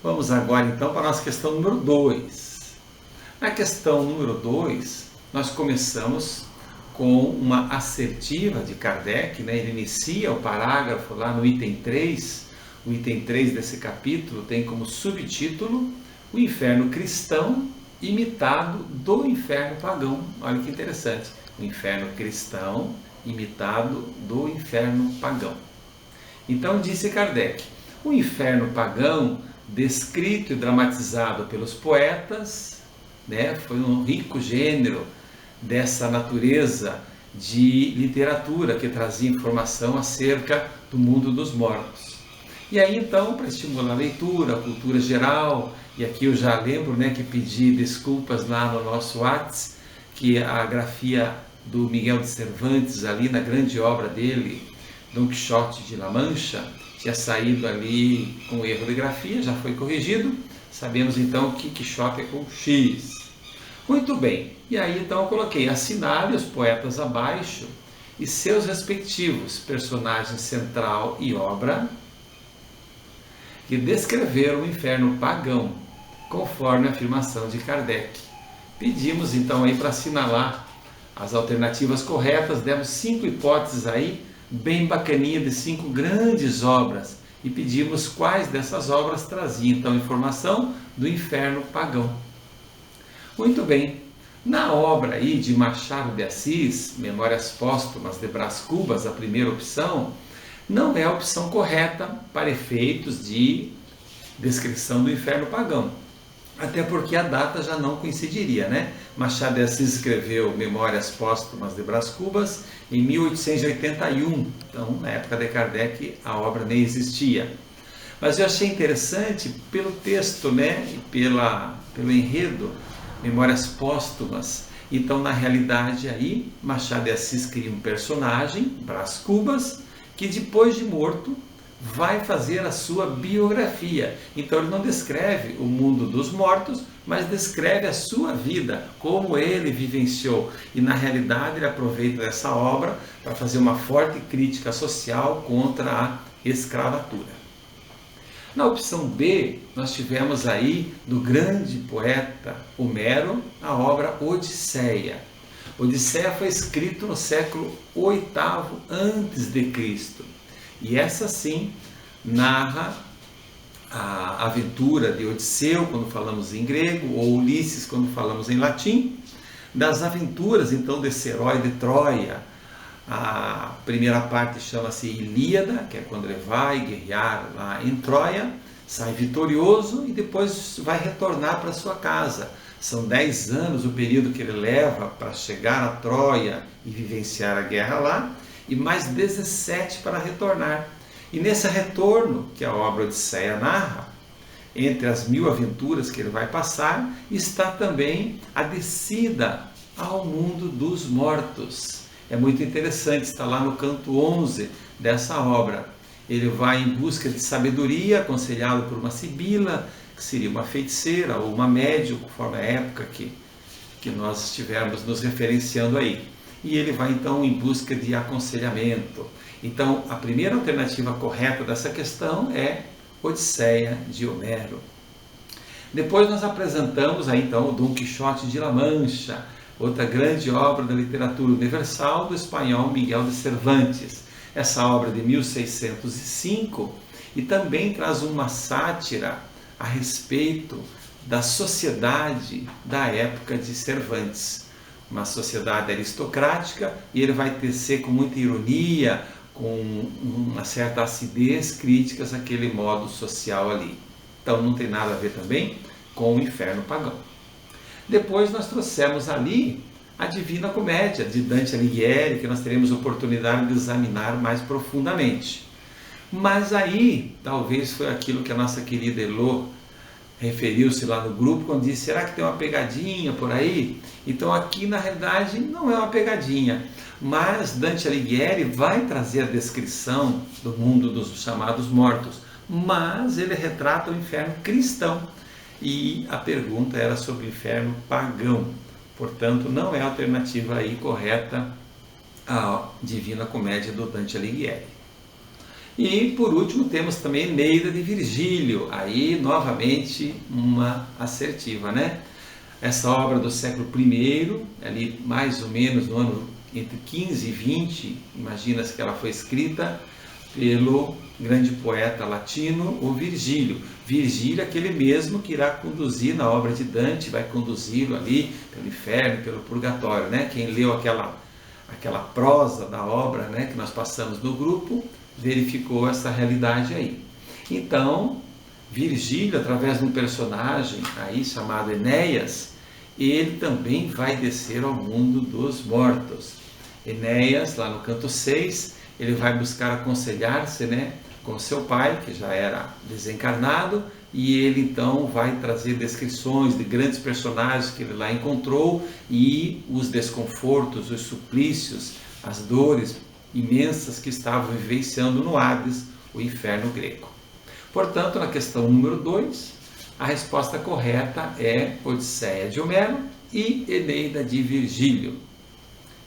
Vamos agora então para a nossa questão número 2. Na questão número 2, nós começamos com uma assertiva de Kardec, né? Ele inicia o parágrafo lá no item 3. O item 3 desse capítulo tem como subtítulo o inferno cristão imitado do inferno pagão. Olha que interessante, o inferno cristão imitado do inferno pagão. Então disse Kardec, o inferno pagão, descrito e dramatizado pelos poetas, né, foi um rico gênero dessa natureza de literatura que trazia informação acerca do mundo dos mortos. E aí então, para estimular a leitura, a cultura geral, e aqui eu já lembro, né, que pedi desculpas lá no nosso WhatsApp, que a grafia do Miguel de Cervantes, ali na grande obra dele, Dom Quixote de La Mancha, tinha saído ali com erro de grafia, já foi corrigido. Sabemos então que Quixote é com X. Muito bem, e aí então eu coloquei assinale os poetas abaixo e seus respectivos personagens central e obra que descreveram o inferno pagão, conforme a afirmação de Kardec. Pedimos então aí para assinalar as alternativas corretas, demos 5 hipóteses aí, bem bacaninha, de 5 grandes obras, e pedimos quais dessas obras traziam então informação do inferno pagão. Muito bem, na obra aí de Machado de Assis, Memórias Póstumas de Brás Cubas, a primeira opção, não é a opção correta para efeitos de descrição do inferno pagão. Até porque a data já não coincidiria, né? Machado de Assis escreveu Memórias Póstumas de Brás Cubas em 1881. Então, na época de Kardec, a obra nem existia. Mas eu achei interessante pelo texto, né? E pelo enredo, Memórias Póstumas. Então, na realidade, aí, Machado de Assis cria um personagem, Brás Cubas, que depois de morto vai fazer a sua biografia. Então ele não descreve o mundo dos mortos, mas descreve a sua vida, como ele vivenciou. E na realidade ele aproveita essa obra para fazer uma forte crítica social contra a escravatura. Na opção B, nós tivemos aí do grande poeta Homero a obra Odisseia. Odisseia foi escrito no século VIII a.C. E essa sim narra a aventura de Odisseu, quando falamos em grego, ou Ulisses, quando falamos em latim, das aventuras então desse herói de Troia. A primeira parte chama-se Ilíada, que é quando ele vai guerrear lá em Troia, sai vitorioso e depois vai retornar para sua casa. São 10 anos o período que ele leva para chegar a Troia e vivenciar a guerra lá, e mais 17 para retornar. E nesse retorno, que a obra Odisseia narra, entre as 1000 aventuras que ele vai passar, está também a descida ao mundo dos mortos. É muito interessante, está lá no canto 11 dessa obra. Ele vai em busca de sabedoria, aconselhado por uma sibila, que seria uma feiticeira ou uma médium, conforme a época que nós estivermos nos referenciando aí. E ele vai então em busca de aconselhamento. Então, a primeira alternativa correta dessa questão é Odisseia de Homero. Depois nós apresentamos aí então o Dom Quixote de La Mancha, outra grande obra da literatura universal do espanhol Miguel de Cervantes. Essa obra de 1605 e também traz uma sátira a respeito da sociedade da época de Cervantes. Uma sociedade aristocrática, e ele vai tecer com muita ironia, com uma certa acidez, críticas àquele modo social ali. Então não tem nada a ver também com o inferno pagão. Depois nós trouxemos ali a Divina Comédia, de Dante Alighieri, que nós teremos oportunidade de examinar mais profundamente. Mas aí, talvez foi aquilo que a nossa querida Elô referiu-se lá no grupo, quando disse, será que tem uma pegadinha por aí? Então aqui na realidade não é uma pegadinha, mas Dante Alighieri vai trazer a descrição do mundo dos chamados mortos, mas ele retrata o inferno cristão, e a pergunta era sobre o inferno pagão, portanto não é a alternativa aí correta à Divina Comédia do Dante Alighieri. E por último temos também Eneida de Virgílio, aí novamente uma assertiva, né? Essa obra do século I, ali mais ou menos no ano entre 15 e 20, imagina-se que ela foi escrita pelo grande poeta latino, o Virgílio. Virgílio é aquele mesmo que irá conduzir na obra de Dante, vai conduzi-lo ali pelo inferno, pelo purgatório, né? Quem leu aquela prosa da obra, né, que nós passamos no grupo, verificou essa realidade aí. Então, Virgílio, através de um personagem aí chamado Enéas, ele também vai descer ao mundo dos mortos. Enéas, lá no canto 6, ele vai buscar aconselhar-se, né, com seu pai, que já era desencarnado, e ele então vai trazer descrições de grandes personagens que ele lá encontrou e os desconfortos, os suplícios, as dores imensas que estavam vivenciando no Hades, o inferno grego. Portanto, na questão número 2, a resposta correta é Odisseia de Homero e Eneida de Virgílio.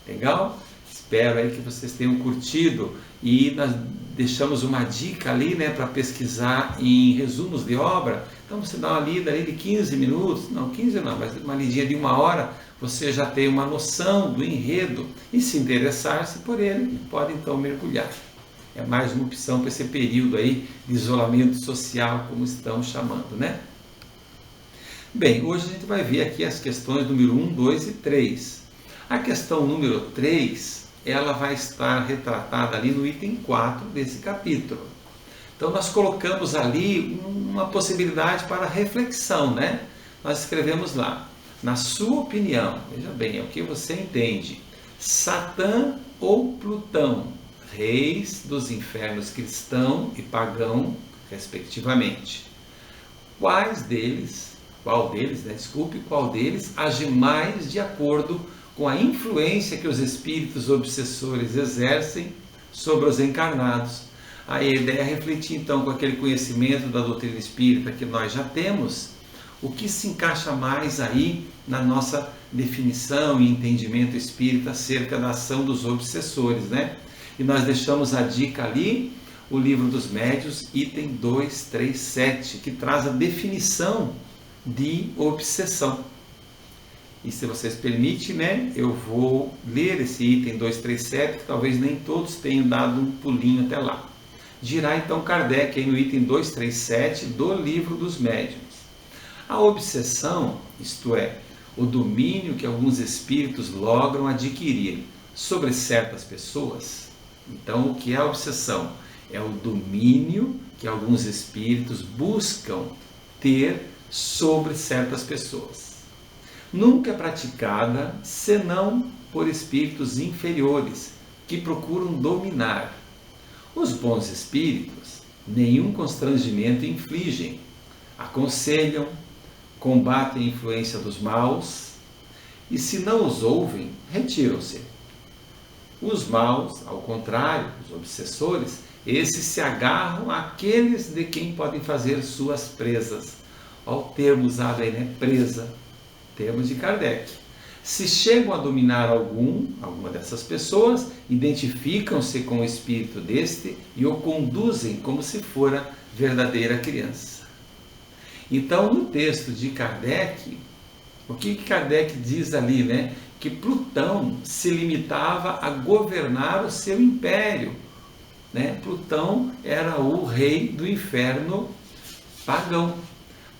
Legal? Espero aí que vocês tenham curtido, e nós deixamos uma dica ali, né, para pesquisar em resumos de obra. Então você dá uma lida ali de 15 minutos, não 15 não, mas uma lidinha de 1 hora, você já tem uma noção do enredo, e se interessar-se por ele, pode então mergulhar. É mais uma opção para esse período aí de isolamento social, como estão chamando, né? Bem, hoje a gente vai ver aqui as questões número 1, 2 e 3. A questão número 3, ela vai estar retratada ali no item 4 desse capítulo. Então nós colocamos ali uma possibilidade para reflexão, né? Nós escrevemos lá: na sua opinião, veja bem, é o que você entende, Satã ou Plutão, reis dos infernos cristão e pagão, respectivamente. Qual deles age mais de acordo com a influência que os espíritos obsessores exercem sobre os encarnados? Aí a ideia é refletir então com aquele conhecimento da doutrina espírita que nós já temos, o que se encaixa mais aí na nossa definição e entendimento espírita acerca da ação dos obsessores, né? E nós deixamos a dica ali, o Livro dos Médiuns, item 237, que traz a definição de obsessão. E se vocês permitem, né, eu vou ler esse item 237, que talvez nem todos tenham dado um pulinho até lá. Dirá então Kardec aí no item 237 do Livro dos Médiuns: a obsessão, isto é, o domínio que alguns espíritos logram adquirir sobre certas pessoas. Então, o que é a obsessão? É o domínio que alguns espíritos buscam ter sobre certas pessoas. Nunca é praticada senão por espíritos inferiores que procuram dominar. Os bons espíritos nenhum constrangimento infligem, aconselham, combatem a influência dos maus e, se não os ouvem, retiram-se. Os maus, ao contrário, os obsessores, esses se agarram àqueles de quem podem fazer suas presas. Olha o termo usado aí, né? Presa. Termo de Kardec. Se chegam a dominar alguma dessas pessoas, identificam-se com o espírito deste e o conduzem como se fora verdadeira criança. Então, no texto de Kardec, o que Kardec diz ali, né? Que Plutão se limitava a governar o seu império, né? Plutão era o rei do inferno pagão,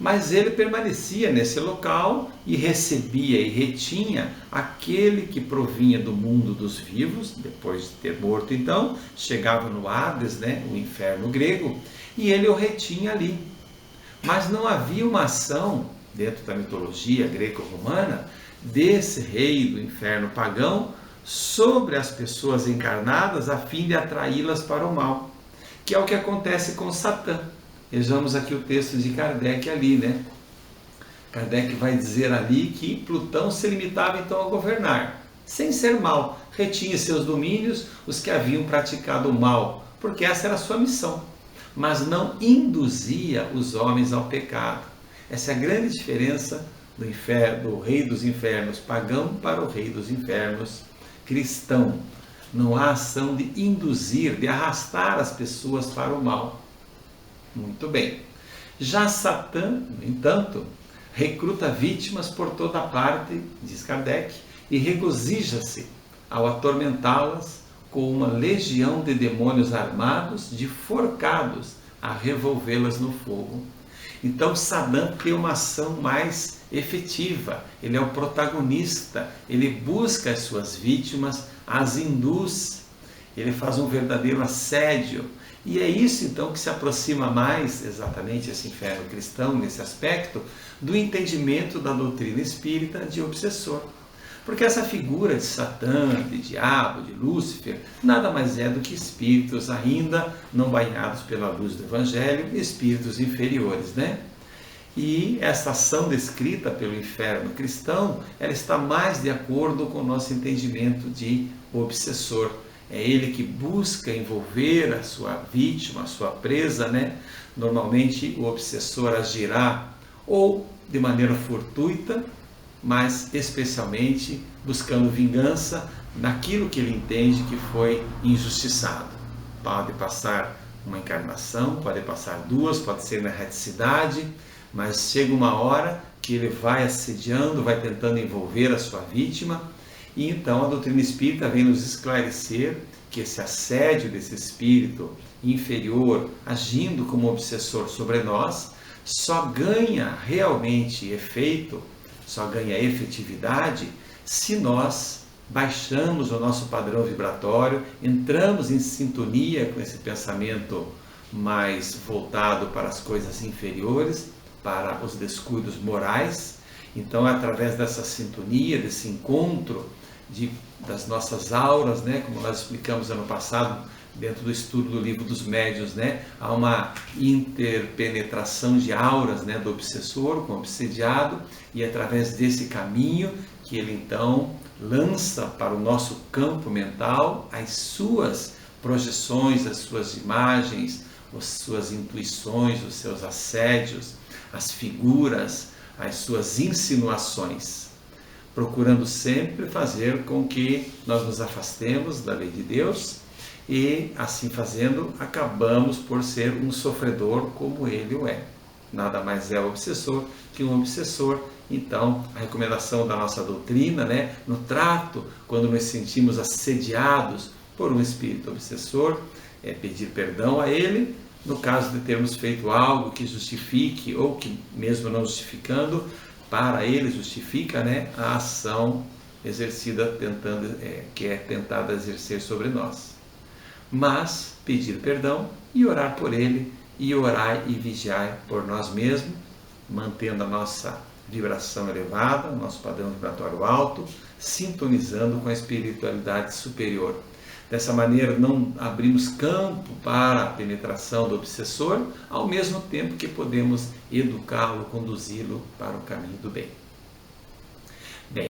mas ele permanecia nesse local e recebia e retinha aquele que provinha do mundo dos vivos, depois de ter morto então, chegava no Hades, né? O inferno grego, e ele o retinha ali. Mas não havia uma ação, dentro da mitologia greco-romana, desse rei do inferno pagão sobre as pessoas encarnadas a fim de atraí-las para o mal, que é o que acontece com Satã. Vejamos aqui o texto de Kardec ali, né? Kardec vai dizer ali que Plutão se limitava então a governar, sem ser mal, retinha seus domínios os que haviam praticado o mal, porque essa era a sua missão, mas não induzia os homens ao pecado. Essa é a grande diferença do inferno, do rei dos infernos pagão para o rei dos infernos cristão. não há ação de induzir, de arrastar as pessoas para o mal. Muito bem. Já Satã, no entanto, recruta vítimas por toda parte, diz Kardec, e regozija-se ao atormentá-las com uma legião de demônios armados, de forcados, a revolvê-las no fogo. Então Satã tem uma ação mais efetiva, ele é o protagonista, ele busca as suas vítimas, as induz, ele faz um verdadeiro assédio. E é isso então que se aproxima mais, exatamente esse inferno cristão, nesse aspecto, do entendimento da doutrina espírita de obsessor. Porque essa figura de Satã, de diabo, de Lúcifer, nada mais é do que espíritos ainda não banhados pela luz do Evangelho, espíritos inferiores, né? E essa ação descrita pelo inferno cristão, ela está mais de acordo com o nosso entendimento de obsessor. É ele que busca envolver a sua vítima, a sua presa, né? Normalmente o obsessor agirá ou de maneira fortuita, mas especialmente buscando vingança naquilo que ele entende que foi injustiçado. Pode passar uma encarnação, pode passar duas, pode ser na reticidade, mas chega uma hora que ele vai assediando, vai tentando envolver a sua vítima, e então a doutrina espírita vem nos esclarecer que esse assédio desse espírito inferior agindo como obsessor sobre nós só ganha realmente efeito, só ganha efetividade se nós baixamos o nosso padrão vibratório, entramos em sintonia com esse pensamento mais voltado para as coisas inferiores, para os descuidos morais. Então, através dessa sintonia, desse encontro das nossas auras, né, como nós explicamos ano passado, dentro do estudo do livro dos médiuns, né, há uma interpenetração de auras, né, do obsessor com o obsediado, e é através desse caminho que ele então lança para o nosso campo mental as suas projeções, as suas imagens, as suas intuições, os seus assédios, as figuras, as suas insinuações, procurando sempre fazer com que nós nos afastemos da lei de Deus, e assim fazendo acabamos por ser um sofredor como ele o é. Nada mais é o obsessor que um obsessor. Então a recomendação da nossa doutrina, né, no trato, quando nos sentimos assediados por um espírito obsessor, é pedir perdão a ele, no caso de termos feito algo que justifique, ou que mesmo não justificando, para ele justifica, né, a ação exercida que é tentada exercer sobre nós. Mas pedir perdão e orar por ele, e orar e vigiar por nós mesmos, mantendo a nossa vibração elevada, nosso padrão vibratório alto, sintonizando com a espiritualidade superior. Dessa maneira não abrimos campo para a penetração do obsessor, ao mesmo tempo que podemos educá-lo, conduzi-lo para o caminho do bem.